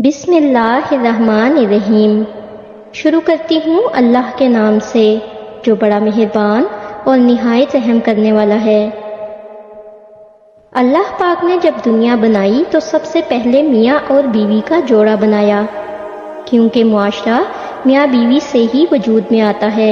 بسم اللہ الرحمن الرحیم۔ شروع کرتی ہوں اللہ کے نام سے جو بڑا مہربان اور نہایت رحم کرنے والا ہے۔ اللہ پاک نے جب دنیا بنائی تو سب سے پہلے میاں اور بیوی کا جوڑا بنایا، کیونکہ معاشرہ میاں بیوی سے ہی وجود میں آتا ہے۔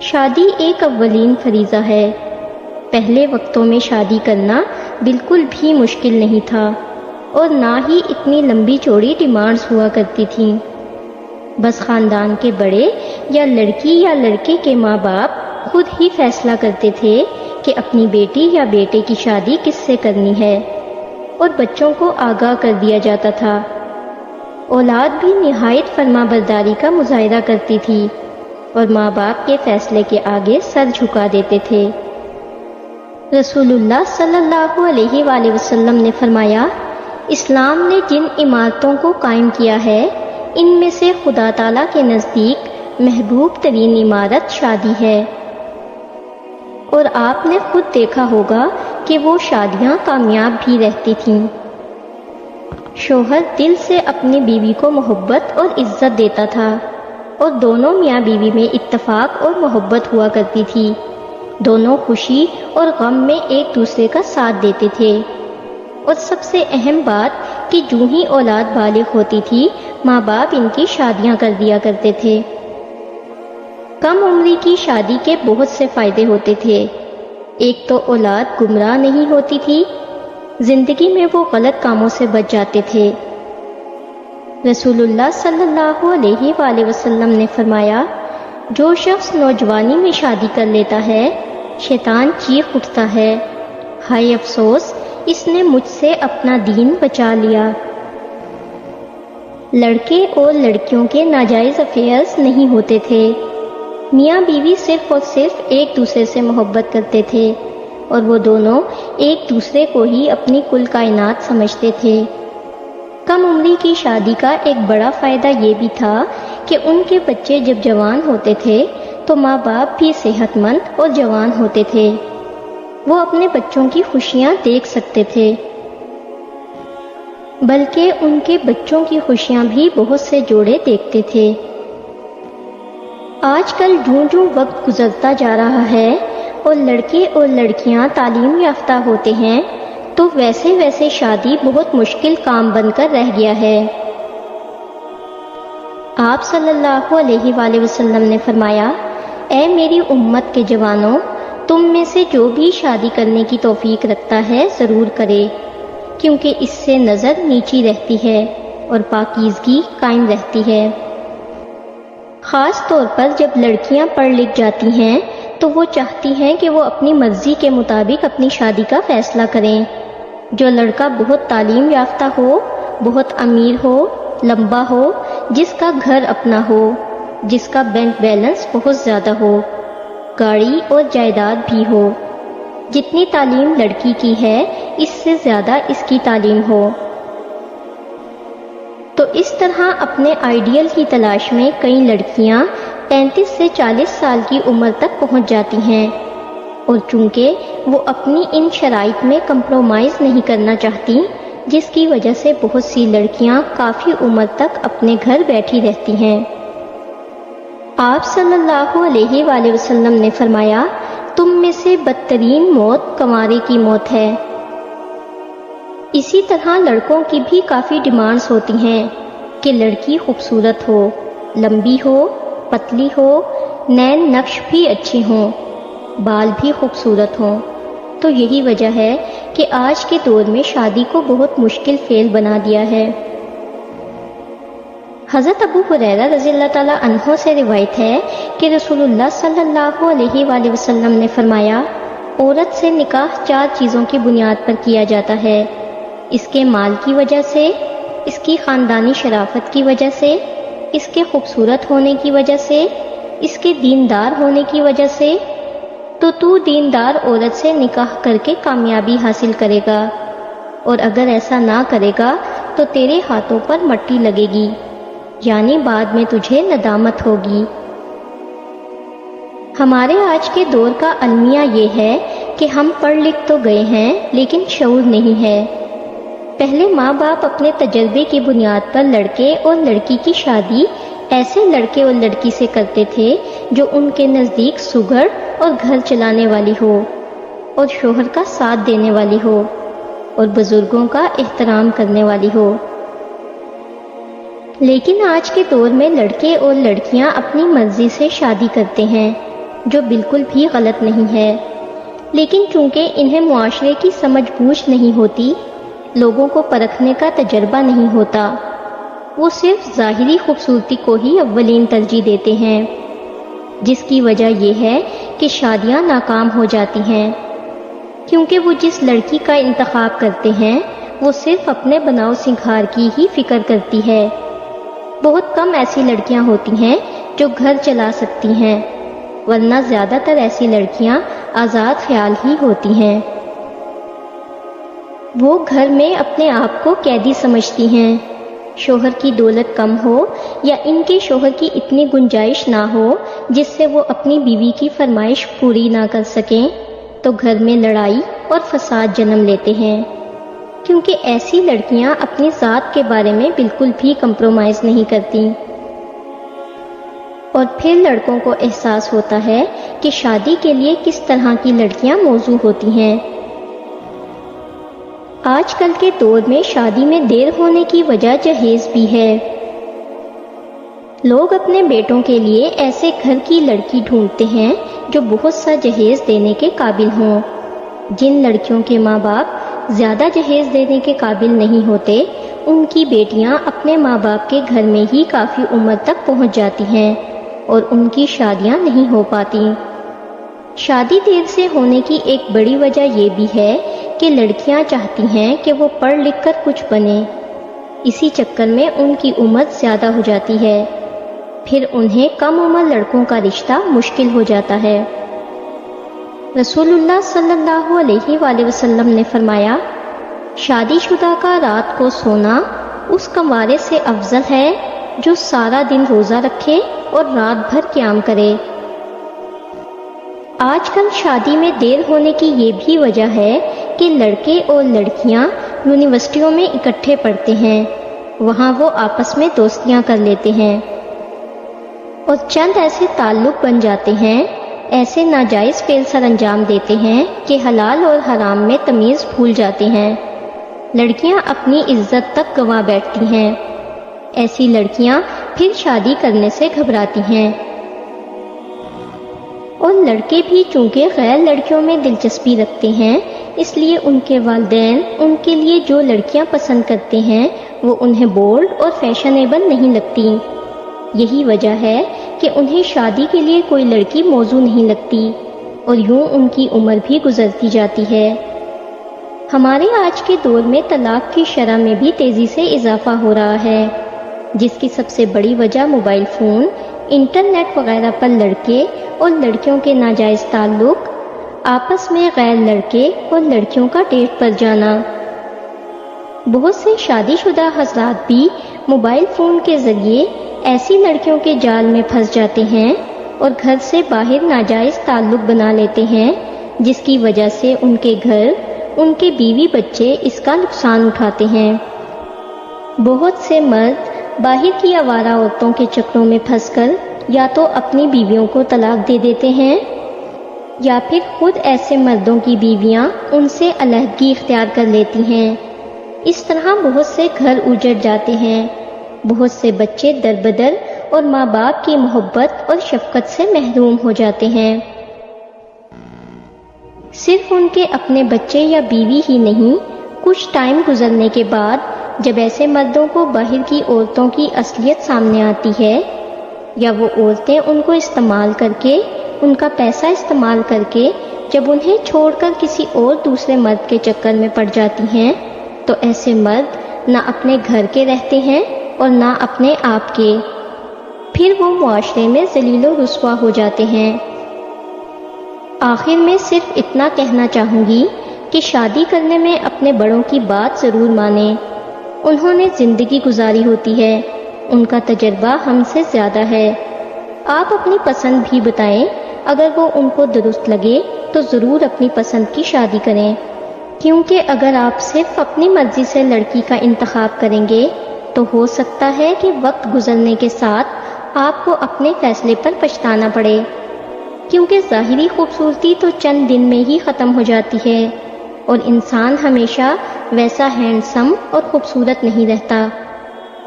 شادی ایک اولین فریضہ ہے۔ پہلے وقتوں میں شادی کرنا بالکل بھی مشکل نہیں تھا، اور نہ ہی اتنی لمبی چوڑی ڈیمانڈز ہوا کرتی تھیں۔ بس خاندان کے بڑے یا لڑکی یا لڑکے کے ماں باپ خود ہی فیصلہ کرتے تھے کہ اپنی بیٹی یا بیٹے کی شادی کس سے کرنی ہے، اور بچوں کو آگاہ کر دیا جاتا تھا۔ اولاد بھی نہایت فرما برداری کا مظاہرہ کرتی تھی اور ماں باپ کے فیصلے کے آگے سر جھکا دیتے تھے۔ رسول اللہ صلی اللہ علیہ وآلہ وسلم نے فرمایا، اسلام نے جن عمارتوں کو قائم کیا ہے ان میں سے خدا تعالیٰ کے نزدیک محبوب ترین عمارت شادی ہے، اور آپ نے خود دیکھا ہوگا کہ وہ شادیاں کامیاب بھی رہتی تھیں۔ شوہر دل سے اپنی بیوی کو محبت اور عزت دیتا تھا، اور دونوں میاں بیوی میں اتفاق اور محبت ہوا کرتی تھی۔ دونوں خوشی اور غم میں ایک دوسرے کا ساتھ دیتے تھے، اور سب سے اہم بات کہ جو ہی اولاد بالغ ہوتی تھی ماں باپ ان کی شادیاں کر دیا کرتے تھے۔ کم عمری کی شادی کے بہت سے فائدے ہوتے تھے۔ ایک تو اولاد گمراہ نہیں ہوتی تھی، زندگی میں وہ غلط کاموں سے بچ جاتے تھے۔ رسول اللہ صلی اللہ علیہ وآلہ وسلم نے فرمایا، جو شخص نوجوانی میں شادی کر لیتا ہے شیطان چیخ اٹھتا ہے، ہائے افسوس اس نے مجھ سے اپنا دین بچا لیا۔ لڑکے اور لڑکیوں کے ناجائز افیئرز نہیں ہوتے تھے۔ میاں بیوی صرف اور صرف ایک دوسرے سے محبت کرتے تھے، اور وہ دونوں ایک دوسرے کو ہی اپنی کل کائنات سمجھتے تھے۔ کم عمری کی شادی کا ایک بڑا فائدہ یہ بھی تھا کہ ان کے بچے جب جوان ہوتے تھے تو ماں باپ بھی صحت مند اور جوان ہوتے تھے۔ وہ اپنے بچوں کی خوشیاں دیکھ سکتے تھے، بلکہ ان کے بچوں کی خوشیاں بھی بہت سے جوڑے دیکھتے تھے۔ آج کل جوں جوں وقت گزرتا جا رہا ہے اور لڑکے اور لڑکیاں تعلیم یافتہ ہوتے ہیں تو ویسے ویسے شادی بہت مشکل کام بن کر رہ گیا ہے۔ آپ صلی اللہ علیہ وآلہ وسلم نے فرمایا، اے میری امت کے جوانوں، تم میں سے جو بھی شادی کرنے کی توفیق رکھتا ہے ضرور کرے، کیونکہ اس سے نظر نیچی رہتی ہے اور پاکیزگی قائم رہتی ہے۔ خاص طور پر جب لڑکیاں پڑھ لکھ جاتی ہیں تو وہ چاہتی ہیں کہ وہ اپنی مرضی کے مطابق اپنی شادی کا فیصلہ کریں۔ جو لڑکا بہت تعلیم یافتہ ہو، بہت امیر ہو، لمبا ہو، جس کا گھر اپنا ہو، جس کا بینک بیلنس بہت زیادہ ہو، گاڑی اور جائیداد بھی ہو، جتنی تعلیم لڑکی کی ہے اس سے زیادہ اس کی تعلیم ہو، تو اس طرح اپنے آئیڈیل کی تلاش میں کئی لڑکیاں 35 سے 40 سال کی عمر تک پہنچ جاتی ہیں، اور چونکہ وہ اپنی ان شرائط میں کمپرومائز نہیں کرنا چاہتی، جس کی وجہ سے بہت سی لڑکیاں کافی عمر تک اپنے گھر بیٹھی رہتی ہیں۔ آپ صلی اللہ علیہ وآلہ وسلم نے فرمایا، تم میں سے بدترین موت کنوارے کی موت ہے۔ اسی طرح لڑکوں کی بھی کافی ڈیمانڈز ہوتی ہیں کہ لڑکی خوبصورت ہو، لمبی ہو، پتلی ہو، نین نقش بھی اچھی ہوں، بال بھی خوبصورت ہوں۔ تو یہی وجہ ہے کہ آج کے دور میں شادی کو بہت مشکل فعل بنا دیا ہے۔ حضرت ابو ہریرہ رضی اللہ تعالیٰ عنہ سے روایت ہے کہ رسول اللہ صلی اللہ علیہ وآلہ وسلم نے فرمایا، عورت سے نکاح 4 چیزوں کی بنیاد پر کیا جاتا ہے، اس کے مال کی وجہ سے، اس کی خاندانی شرافت کی وجہ سے، اس کے خوبصورت ہونے کی وجہ سے، اس کے دیندار ہونے کی وجہ سے۔ تو دیندار عورت سے نکاح کر کے کامیابی حاصل کرے گا، اور اگر ایسا نہ کرے گا تو تیرے ہاتھوں پر مٹی لگے گی، یعنی بعد میں تجھے ندامت ہوگی۔ ہمارے آج کے دور کا المیہ یہ ہے کہ ہم پڑھ لکھ تو گئے ہیں لیکن شعور نہیں ہے۔ پہلے ماں باپ اپنے تجربے کی بنیاد پر لڑکے اور لڑکی کی شادی ایسے لڑکے اور لڑکی سے کرتے تھے جو ان کے نزدیک سگھڑ اور گھر چلانے والی ہو اور شوہر کا ساتھ دینے والی ہو اور بزرگوں کا احترام کرنے والی ہو۔ لیکن آج کے دور میں لڑکے اور لڑکیاں اپنی مرضی سے شادی کرتے ہیں، جو بالکل بھی غلط نہیں ہے، لیکن چونکہ انہیں معاشرے کی سمجھ بوجھ نہیں ہوتی، لوگوں کو پرکھنے کا تجربہ نہیں ہوتا، وہ صرف ظاہری خوبصورتی کو ہی اولین ترجیح دیتے ہیں، جس کی وجہ یہ ہے کہ شادیاں ناکام ہو جاتی ہیں، کیونکہ وہ جس لڑکی کا انتخاب کرتے ہیں وہ صرف اپنے بناؤ سنگھار کی ہی فکر کرتی ہے۔ بہت کم ایسی لڑکیاں ہوتی ہیں جو گھر چلا سکتی ہیں، ورنہ زیادہ تر ایسی لڑکیاں آزاد خیال ہی ہوتی ہیں۔ وہ گھر میں اپنے آپ کو قیدی سمجھتی ہیں۔ شوہر کی دولت کم ہو یا ان کے شوہر کی اتنی گنجائش نہ ہو جس سے وہ اپنی بیوی کی فرمائش پوری نہ کر سکیں، تو گھر میں لڑائی اور فساد جنم لیتے ہیں، کیونکہ ایسی لڑکیاں اپنی ذات کے بارے میں بالکل بھی کمپرومائز نہیں کرتی۔ اور پھر لڑکوں کو احساس ہوتا ہے کہ شادی کے لیے کس طرح کی لڑکیاں موزوں ہوتی ہیں۔ آج کل کے دور میں شادی میں دیر ہونے کی وجہ جہیز بھی ہے۔ لوگ اپنے بیٹوں کے لیے ایسے گھر کی لڑکی ڈھونڈتے ہیں جو بہت سا جہیز دینے کے قابل ہوں۔ جن لڑکیوں کے ماں باپ زیادہ جہیز دینے کے قابل نہیں ہوتے، ان کی بیٹیاں اپنے ماں باپ کے گھر میں ہی کافی عمر تک پہنچ جاتی ہیں اور ان کی شادیاں نہیں ہو پاتی۔ شادی دیر سے ہونے کی ایک بڑی وجہ یہ بھی ہے کہ لڑکیاں چاہتی ہیں کہ وہ پڑھ لکھ کر کچھ بنیں، اسی چکر میں ان کی عمر زیادہ ہو جاتی ہے، پھر انہیں کم عمر لڑکوں کا رشتہ مشکل ہو جاتا ہے۔ رسول اللہ صلی اللہ علیہ وآلہ وسلم نے فرمایا، شادی شدہ کا رات کو سونا اس کنوارے سے افضل ہے جو سارا دن روزہ رکھے اور رات بھر قیام کرے۔ آج کل شادی میں دیر ہونے کی یہ بھی وجہ ہے کہ لڑکے اور لڑکیاں یونیورسٹیوں میں اکٹھے پڑھتے ہیں، وہاں وہ آپس میں دوستیاں کر لیتے ہیں اور چند ایسے تعلق بن جاتے ہیں، ایسے ناجائز فعل سر انجام دیتے ہیں کہ حلال اور حرام میں تمیز بھول جاتے ہیں۔ لڑکیاں اپنی عزت تک گنوا بیٹھتی ہیں۔ ایسی لڑکیاں پھر شادی کرنے سے گھبراتی ہیں، اور لڑکے بھی چونکہ غیر لڑکیوں میں دلچسپی رکھتے ہیں، اس لیے ان کے والدین ان کے لیے جو لڑکیاں پسند کرتے ہیں وہ انہیں بولڈ اور فیشنیبل نہیں لگتی۔ یہی وجہ ہے کہ انہیں شادی کے لیے کوئی لڑکی موزوں نہیں لگتی، اور یوں ان کی عمر بھی گزرتی جاتی ہے۔ ہمارے آج کے دور میں طلاق کی شرح میں بھی تیزی سے اضافہ ہو رہا ہے، جس کی سب سے بڑی وجہ موبائل فون، انٹرنیٹ وغیرہ پر لڑکے اور لڑکیوں کے ناجائز تعلق، آپس میں غیر لڑکے اور لڑکیوں کا ڈیٹ پر جانا۔ بہت سے شادی شدہ حضرات بھی موبائل فون کے ذریعے ایسی لڑکیوں کے جال میں پھنس جاتے ہیں اور گھر سے باہر ناجائز تعلق بنا لیتے ہیں، جس کی وجہ سے ان کے گھر، ان کے بیوی بچے اس کا نقصان اٹھاتے ہیں۔ بہت سے مرد باہر کی آوارہ عورتوں کے چکروں میں پھنس کر یا تو اپنی بیویوں کو طلاق دے دیتے ہیں، یا پھر خود ایسے مردوں کی بیویاں ان سے علیحدگی اختیار کر لیتی ہیں۔ اس طرح بہت سے گھر اجڑ جاتے ہیں، بہت سے بچے در بدر اور ماں باپ کی محبت اور شفقت سے محروم ہو جاتے ہیں۔ صرف ان کے اپنے بچے یا بیوی ہی نہیں، کچھ ٹائم گزرنے کے بعد جب ایسے مردوں کو باہر کی عورتوں کی اصلیت سامنے آتی ہے، یا وہ عورتیں ان کو استعمال کر کے، ان کا پیسہ استعمال کر کے جب انہیں چھوڑ کر کسی اور دوسرے مرد کے چکر میں پڑ جاتی ہیں، تو ایسے مرد نہ اپنے گھر کے رہتے ہیں اور نہ اپنے آپ کے، پھر وہ معاشرے میں ذلیل و رسوا ہو جاتے ہیں۔ آخر میں صرف اتنا کہنا چاہوں گی کہ شادی کرنے میں اپنے بڑوں کی بات ضرور مانیں، انہوں نے زندگی گزاری ہوتی ہے، ان کا تجربہ ہم سے زیادہ ہے۔ آپ اپنی پسند بھی بتائیں، اگر وہ ان کو درست لگے تو ضرور اپنی پسند کی شادی کریں۔ کیونکہ اگر آپ صرف اپنی مرضی سے لڑکی کا انتخاب کریں گے تو ہو سکتا ہے کہ وقت گزرنے کے ساتھ آپ کو اپنے فیصلے پر پچھتانا پڑے، کیونکہ ظاہری خوبصورتی تو چند دن میں ہی ختم ہو جاتی ہے اور انسان ہمیشہ ویسا ہینڈسم اور خوبصورت نہیں رہتا۔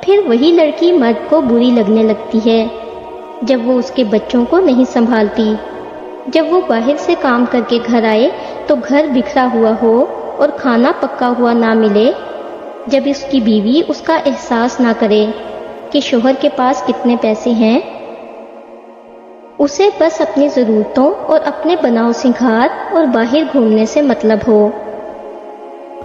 پھر وہی لڑکی مرد کو بری لگنے لگتی ہے جب وہ اس کے بچوں کو نہیں سنبھالتی، جب وہ باہر سے کام کر کے گھر آئے تو گھر بکھرا ہوا ہو اور کھانا پکا ہوا نہ ملے، جب اس کی بیوی اس کا احساس نہ کرے کہ شوہر کے پاس کتنے پیسے ہیں، اسے بس اپنی ضرورتوں اور اپنے بناؤ سنگھار اور باہر گھومنے سے مطلب ہو،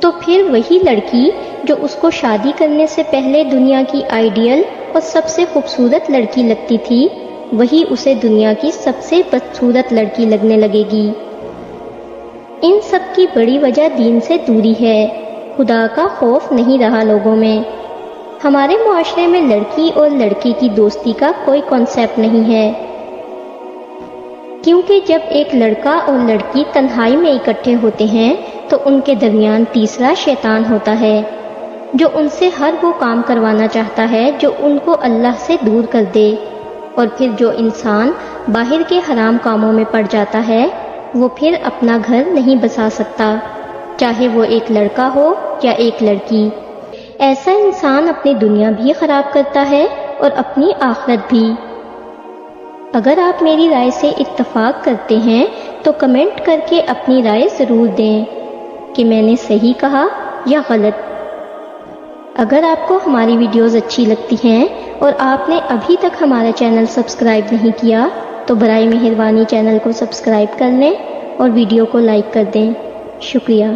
تو پھر وہی لڑکی جو اس کو شادی کرنے سے پہلے دنیا کی آئیڈیل اور سب سے خوبصورت لڑکی لگتی تھی، وہی اسے دنیا کی سب سے بدصورت لڑکی لگنے لگے گی۔ ان سب کی بڑی وجہ دین سے دوری ہے، خدا کا خوف نہیں رہا لوگوں میں۔ ہمارے معاشرے میں لڑکی اور لڑکے کی دوستی کا کوئی کانسیپٹ نہیں ہے، کیونکہ جب ایک لڑکا اور لڑکی تنہائی میں اکٹھے ہوتے ہیں تو ان کے درمیان تیسرا شیطان ہوتا ہے جو ان سے ہر وہ کام کروانا چاہتا ہے جو ان کو اللہ سے دور کر دے، اور پھر جو انسان باہر کے حرام کاموں میں پڑ جاتا ہے وہ پھر اپنا گھر نہیں بسا سکتا، چاہے وہ ایک لڑکا ہو یا ایک لڑکی۔ ایسا انسان اپنی دنیا بھی خراب کرتا ہے اور اپنی آخرت بھی۔ اگر آپ میری رائے سے اتفاق کرتے ہیں تو کمنٹ کر کے اپنی رائے ضرور دیں کہ میں نے صحیح کہا یا غلط۔ اگر آپ کو ہماری ویڈیوز اچھی لگتی ہیں اور آپ نے ابھی تک ہمارا چینل سبسکرائب نہیں کیا تو برائے مہربانی چینل کو سبسکرائب کر لیں اور ویڈیو کو لائک کر دیں۔ شکریہ۔